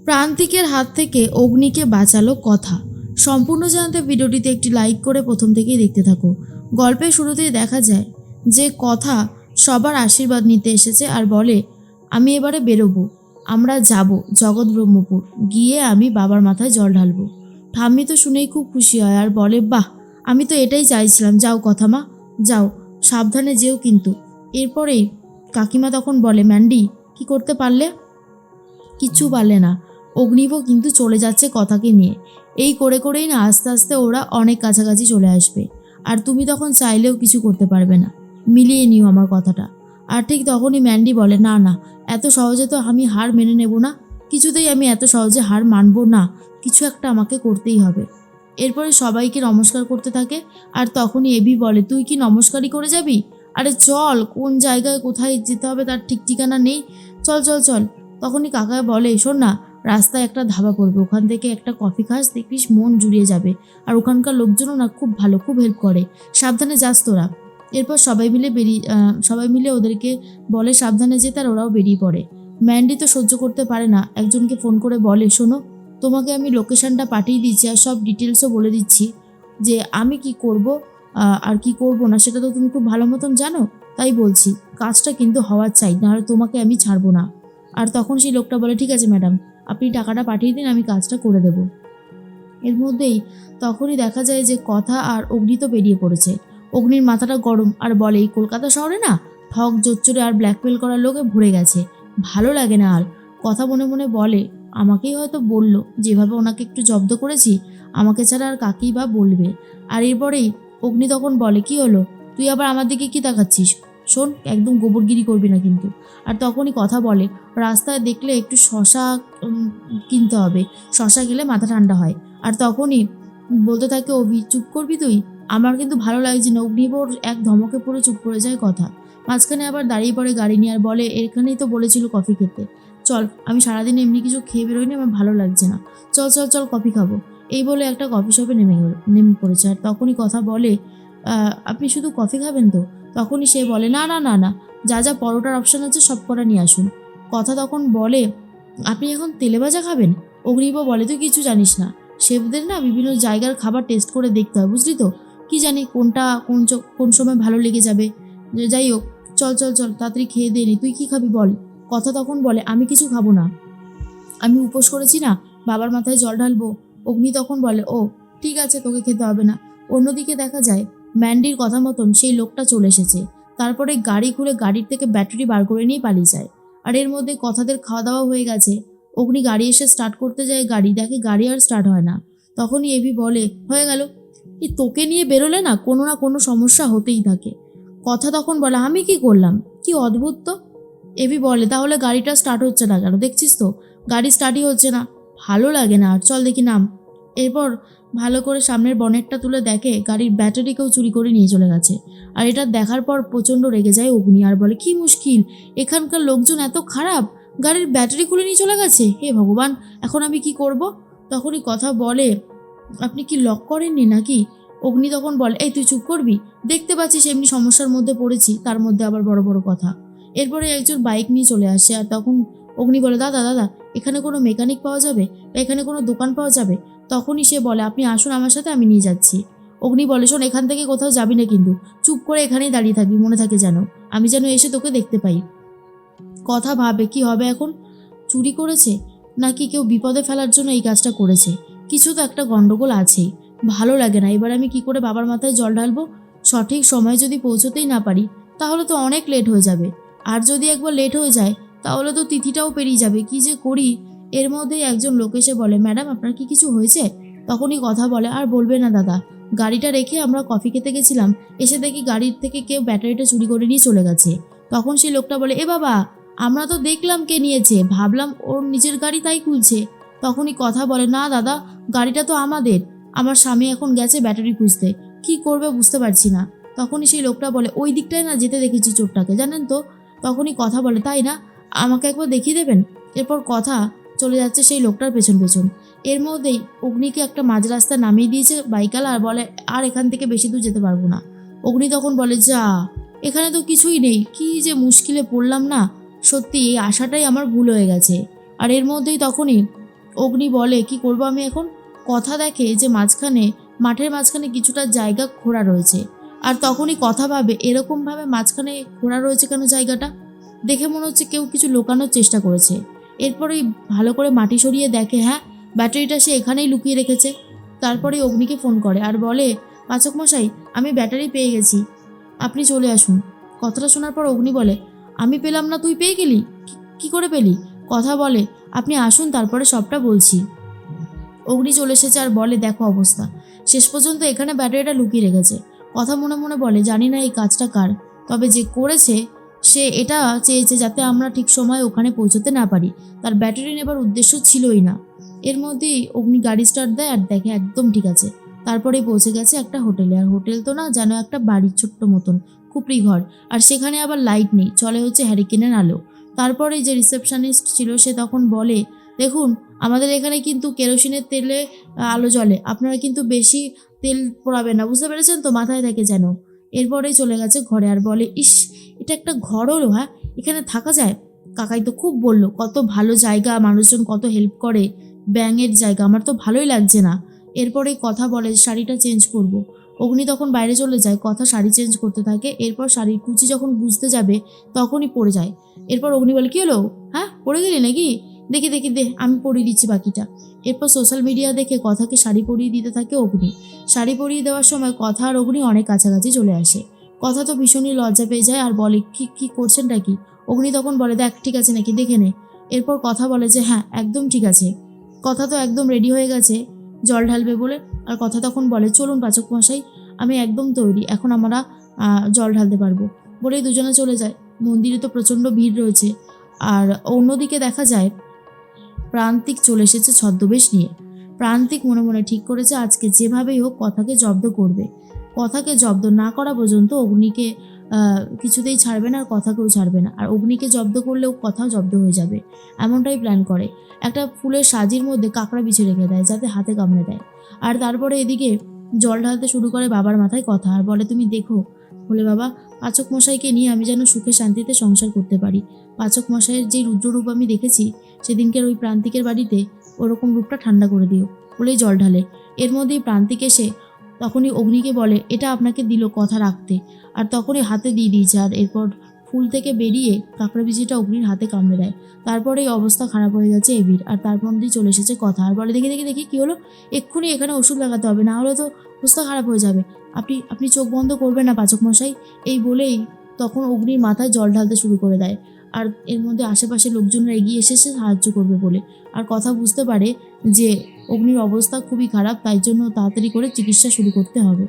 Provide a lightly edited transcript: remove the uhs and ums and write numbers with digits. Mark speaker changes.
Speaker 1: প্রান্তিকের হাত থেকে অগ্নিকে বাঁচালো কথা। সম্পূর্ণ জানতে ভিডিওটিতে একটি লাইক করে প্রথম থেকেই দেখতে থাকো। গল্পের শুরুতেই দেখা যায় যে কথা সবার আশীর্বাদ নিতে এসেছে আর বলে, আমি এবারে বেরোবো, আমরা যাব জগৎ ব্রহ্মপুর, গিয়ে আমি বাবার মাথায় জল ঢালবো। ঠাম্মি তো শুনেই খুব খুশি হয় আর বলে, বাহ, আমি তো এটাই চাইছিলাম, যাও কথা মা, যাও, সাবধানে যেও কিন্তু। এরপরেই কাকিমা তখন বলে, ম্যান্ডি, কি করতে পারলে? কিচ্ছু পারলে না। অগ্নিও কিন্তু চলে যাচ্ছে কথাকে নিয়ে। এই করে করেই না আস্তে আস্তে ওরা অনেক কাছাকাছি চলে আসবে, আর তুমি তখন চাইলেও কিছু করতে পারবে না। মিলিয়ে নিও আমার কথাটা। আর ঠিক তখনই ম্যান্ডি বলে, না না, এত সহজে তো আমি হার মেনে নেব না, কিছুতেই আমি এত সহজে হার মানব না, কিছু একটা আমাকে করতেই হবে। এরপরে সবাইকে নমস্কার করতে থাকে, আর তখনই এবি বলে, তুই কি নমস্কারই করে যাবি? আরে চল, কোন জায়গায় কোথায় যেতে হবে তার ঠিক ঠিকানা নেই, চল চল চল। তখনই কাকা বলে, শোন না, রাস্তায় একটা ধাবা পড়বে, ওখান থেকে একটা কফি খাস, দেখিস মন জুড়িয়ে যাবে, আর ওখানকার লোকজনও না খুব ভালো, খুব হেল্প করে, সাবধানে যাস তোরা। এরপর সবাই মিলে ওদেরকে বলে সাবধানে যেতে, আর ওরাও বেরিয়ে পড়ে। ম্যান্ডি তো সহ্য করতে পারে না, একজনকে ফোন করে বলে, শোনো, তোমাকে আমি লোকেশনটা পাঠিয়ে দিচ্ছি আর সব ডিটেলসও বলে দিচ্ছি, যে আমি কি করব আর কি করব না সেটা তো তুমি খুব ভালো মতন জানো, তাই বলছি কাজটা কিন্তু হওয়ার চাই, নাহলে তোমাকে আমি ছাড়বো না। আর তখন সেই লোকটা বলে, ঠিক আছে ম্যাডাম, আপনি টাকাটা পাঠিয়ে দিন, আমি কাজটা করে দেব। এর মধ্যেই তখনই দেখা যায় যে কথা আর অগ্নি তো বেরিয়ে পড়েছে। অগ্নির মাথাটা গরম আর বলে, এই কলকাতা শহরে না ঠক জোচ্চরে আর ব্ল্যাকমেল করার লোকে ভরে গেছে, ভালো লাগে না আর। কথা মনে মনে বলে, আমাকেই হয়তো বলল, যেভাবে ওনাকে একটু জব্দ করেছি, আমাকে ছাড়া আর কাকেই বা বলবে। আর এরপরেই অগ্নি তখন বলে, কি হলো, তুই আবার আমার দিকে কি তাকাচ্ছিস? শোন, একদম গোবরগিরি করবি না কিন্তু। আর তখনই কথা বলে, রাস্তায় দেখলে একটু শশা কিনতে হবে, শশা খেলে মাথা ঠান্ডা হয়। আর তখনই বলতে থাকে, অভি, চুপ করবি তুই? আমার কিন্তু ভালো লাগছে না। অগ্নিবর এক ধমকে পড়ে চুপ করে যায় কথা। মাঝখানে আবার দাঁড়িয়ে পড়ে গাড়ি নিয়ে আর বলে, এখানেই তো বলেছিল কফি খেতে, চল, আমি সারাদিন এমনি কিছু খেয়ে বেরোইনি, আমার ভালো লাগছে না, চল চল চল কফি খাবো। এই বলে একটা কফি শপে নেমে পড়েছে। আর তখনই কথা বলে, আপনি শুধু কফি খাবেন তো? তখনই সে বলে, না না না না, যা যা পরোটার অপশান আছে সব কটা নিয়ে আসুন। কথা তখন বলে, আপনি এখন তেলে ভাজা খাবেন? অগ্নিব বলে, তুই কিছু জানিস না, শেফদের না বিভিন্ন জায়গার খাবার টেস্ট করে দেখতে হয়, বুঝলি তো, কি জানি কোনটা কোন সময় ভালো লেগে যাবে। যাই হোক, চল চল চল, তাড়াতাড়ি খেয়ে দিয়ে নি, তুই কি খাবি বল? কথা তখন বলে, আমি কিছু খাবো না, আমি উপোস করেছি না, বাবার মাথায় জল ঢালবো। অগ্নি তখন বলে, ও ঠিক আছে, তোকে খেতে হবে না। অন্যদিকে দেখা যায় ম্যান্ডির কথা মতন সেই লোকটা চলে এসেছে। তারপরে গাড়ি খুলে গাড়ির থেকে ব্যাটারি বার করে নিয়ে পালিয়ে যায়। আর এর মধ্যে কথাদের খাওয়া দাওয়া হয়ে গেছে। অগ্নি গাড়ি এসে স্টার্ট করতে যায়, গাড়ি দেখে গাড়ি আর স্টার্ট হয় না। তখনই এবি বলে, হয়ে গেল, এই তোকে নিয়ে বেরোলে না কোনো সমস্যা হতেই থাকে। কথা তখন বলে, আমি কি করলাম? কি অদ্ভুত তো। এবি বলে, তাহলে গাড়িটা স্টার্ট হচ্ছে না কেন? দেখছিস তো গাড়ি স্টার্টই হচ্ছে না, ভালো লাগে না আর, চল দেখি নাম। এরপর ভালো করে সামনের বনেটটা তুলে দেখে গাড়ির ব্যাটারি কেউ চুরি করে নিয়ে চলে গেছে। আর এটা দেখার পর প্রচণ্ড রেগে যায় অগ্নি আর বলে, কি মুশকিল, এখানকার লোকজন এত খারাপ, গাড়ির ব্যাটারি খুলে নিয়ে চলে গেছে, হে ভগবান, এখন আমি কি করব? তখনই কথা বলে, আপনি কি লক করেননি নাকি? অগ্নি তখন বলে, এই তুই চুপ করবি, দেখতে পাচ্ছিস এমনি সমস্যার মধ্যে পড়েছি, তার মধ্যে আবার বড় বড় কথা। এরপরে একজন বাইক নিয়ে চলে আসে, আর তখন অগ্নি বলে, দাদা দাদা, এখানে কোনো মেকানিক পাওয়া যাবে বা এখানে কোনো দোকান পাওয়া যাবে? তখনই সে বলে, আপনি আসুন আমার সাথে, আমি নিয়ে যাচ্ছি। অগ্নি বলে, শোন, এখান থেকে কোথাও যাবি না কিন্তু, চুপ করে এখানেই দাঁড়িয়ে থাকবি, মনে থাকে যেন, আমি যেন এসে তোকে দেখতে পাই। কথা ভাবে কি হবে এখন, চুরি করেছে নাকি কেউ বিপদে ফেলার জন্য এই কাজটা করেছে, কিছু তো একটা গন্ডগোল আছেই। ভালো লাগে না, এবার আমি কি করে বাবার মাথায় জল ঢালবো? সঠিক সময়ে যদি পৌঁছতেই না পারি তাহলে তো অনেক লেট হয়ে যাবে, আর যদি একবার লেট হয়ে যায় তাহলে তো তিথিটাও পেরিয়ে যাবে, কি যে করি। এর মধ্যেই একজন লোক এসে বলে, ম্যাডাম, আপনার কি কিছু হয়েছে? তখনই কথা বলে, আর বলবে না দাদা, গাড়িটা রেখে আমরা কফি খেতে গেছিলাম, এসে দেখি গাড়ির থেকে কেউ ব্যাটারিটা চুরি করে নিয়ে চলে গেছে। তখন সেই লোকটা বলে, এ বাবা, আমরা তো দেখলাম কে নিয়েছে, ভাবলাম ওর নিজের গাড়ি তাই খুলছে। তখনই কথা বলে, না দাদা, গাড়িটা তো আমাদের, আমার স্বামী এখন গেছে ব্যাটারি খুঁজতে, কি করবে বুঝতে পারছি না। তখনই সেই লোকটা বলে, ওই দিকটায় না যেতে দেখেছি চোরটাকে, জানেন তো। তখনই কথা বলে, তাই না, আমাকে একবার দেখিয়ে দেবেন? এরপর কথা চলে যাচ্ছে সেই লোকটার পেছন পেছন। এর মধ্যেই অগ্নিকে একটা মাঝ রাস্তা নামিয়ে দিয়েছে বাইকালা, আর বলে, আর এখান থেকে বেশি দূর যেতে পারবো না। অগ্নি তখন বলে, যা, এখানে তো কিছুই নেই, কি যে মুশকিলে পড়লাম না, সত্যি এই আশাটাই আমার ভুল হয়ে গেছে। আর এর মধ্যেই তখনই অগ্নি বলে কি করব আমি এখন। কথা দেখে যে মাঠের মাঝখানে কিছুটা জায়গা খোঁড়া রয়েছে, আর তখনই কথা ভাবে এরকমভাবে মাঝখানে খোঁড়া রয়েছে কেন জায়গাটা, দেখে মনে হচ্ছে কেউ কিছু লুকানোর চেষ্টা করেছে। এরপরেই ভালো করে মাটি সরিয়ে দেখে হ্যাঁ, ব্যাটারিটা সে এখানেই লুকিয়ে রেখেছে। তারপরে অগ্নিকে ফোন করে আর বলে, পাচক মশাই আমি ব্যাটারি পেয়ে গেছি, আপনি চলে আসুন। কথাটা শোনার পর অগ্নি বলে, আমি পেলাম না, তুই পেয়ে গেলি? কি করে পেলি? কথা বলে, আপনি আসুন তারপরে সবটা বলছি। অগ্নি চলে এসেছে আর বলে, দেখো অবস্থা, শেষ পর্যন্ত এখানে ব্যাটারিটা লুকিয়ে রেখেছে। কথা মনে মনে বলে, জানি না এই কাজটা কার, তবে যে করেছে সে এটা চেয়েছে যাতে আমরা ঠিক সময় ওখানে পৌঁছতে না পারি, তার ব্যাটারি নেবার উদ্দেশ্য ছিলই না। এর মধ্যেই অগ্নি গাড়ি স্টার্ট দেয় আর দেখে একদম ঠিক আছে। তারপরে পৌঁছে গেছে একটা হোটেলে, আর হোটেল তো না, যেন একটা বাড়ির ছোট্ট মতন খুপড়ি ঘর, আর সেখানে আবার লাইট নেই, চলে হচ্ছে হ্যারিকেনের আলো। তারপরে যে রিসেপশনিস্ট ছিল সে তখন বলে, দেখুন আমাদের এখানে কিন্তু কেরোসিনের তেলে আলো জ্বলে, আপনারা কিন্তু বেশি তেল পোড়াবেন না, বুঝতে পেরেছেন তো, মাথায় থাকে যেন। এরপরেই চলে গেছে ঘরে আর বলে, ইস এটা একটা ঘর হলো, হ্যাঁ এখানে থাকা যায়। কাকাই তো খুব বললো কত ভালো জায়গা, মানুষজন কত হেল্প করে, ব্যাঙের জায়গা, আমার তো ভালোই লাগছে না। এরপরেই কথা বলে শাড়িটা চেঞ্জ করব। অগ্নি তখন বাইরে চলে যায়, কথা শাড়ি চেঞ্জ করতে থাকে। এরপর শাড়ির কুচি যখন বুঝতে যাবে তখনই পড়ে যায়। এরপর অগ্নি বলে, কী হলো, হ্যাঁ পড়ে গেলি নাকি, দেখি দেখি দে আমি পরিয়ে দিচ্ছি বাকিটা। এরপর সোশ্যাল মিডিয়া দেখে কথাকে শাড়ি পরিয়ে দিতে থাকে অগ্নি। শাড়ি পরিয়ে দেওয়ার সময় কথা আর অগ্নি অনেক কাছাকাছি চলে আসে। কথা তো ভীষণই লজ্জা পেয়ে যায় আর বলে, কি করছেনটা কি? অগ্নি তখন বলে, দেখ ঠিক আছে নাকি দেখে নে। এরপর কথা বলে যে হ্যাঁ একদম ঠিক আছে। কথা তো একদম রেডি হয়ে গেছে জল ঢালবে বলে। আর কথা তখন বলে, চলুন পাচক মশাই, আমি একদম তৈরি, এখন আমরা জল ঢালতে পারবো। বলেই দুজনে চলে যায়। মন্দিরে তো প্রচণ্ড ভিড় রয়েছে। আর অন্যদিকে দেখা যায় প্রান্তিক চলে এসেছে ছদ্মবেশ নিয়ে। প্রান্তিক মনে মনে ঠিক করেছে আজকে যেভাবেই হোক কথাকে জব্দ করবে। কথাকে জব্দ না করা পর্যন্ত অগ্নিকে কিছুতেই ছাড়বে না, আর কথাকেও ছাড়বে না। আর অগ্নিকে জব্দ করলেও কথাও জব্দ হয়ে যাবে, এমনটাই প্ল্যান করে। একটা ফুলের সাজির মধ্যে কাঁকড়া বিছিয়ে রেখে দেয় যাতে হাতে কামড়ে দেয়। আর তারপরে এদিকে জল ঢালতে শুরু করে বাবার মাথায় কথা আর বলে, তুমি দেখো বলে বাবা, পাচক মশাইকে নিয়ে আমি যেন সুখে শান্তিতে সংসার করতে পারি। পাচক মশাইয়ের যে রুদ্ররূপ আমি দেখেছি সেদিনকের ওই প্রান্তিকের বাড়িতে, ওরকম রূপটা ঠান্ডা করে দিও বলেই জল ঢালে। এর মধ্যেই প্রান্তিক এসে তখনই অগ্নিকে বলে, এটা আপনাকে দিল কথা রাখতে, আর তখনই হাতে দিয়ে দিয়েছে। আর এরপর ফুল থেকে বেরিয়ে কাঁকড়া বিচিটা অগ্নির হাতে কামড়ে দেয়। তারপরে এই অবস্থা খারাপ হয়ে গেছে এবির। আর তার মধ্যেই চলে এসেছে কথা আর বলে, দেখি দেখি দেখি কী হলো, এক্ষুনি এখানে ওষুধ লাগাতে হবে, না হলে তো অবস্থা খারাপ হয়ে যাবে। আপনি চোখ বন্ধ করবেন না পাচক মশাই। এই বলেই তখন অগ্নির মাথায় জল ঢালতে শুরু করে দেয়। আর এর মধ্যে আশেপাশে লোকজনরা এগিয়ে এসেছে সাহায্য করবে বলে। আর কথা বুঝতে পারে যে অগ্নির অবস্থা খুবই খারাপ, তাই জন্য তাড়াতাড়ি করে চিকিৎসা শুরু করতে হবে।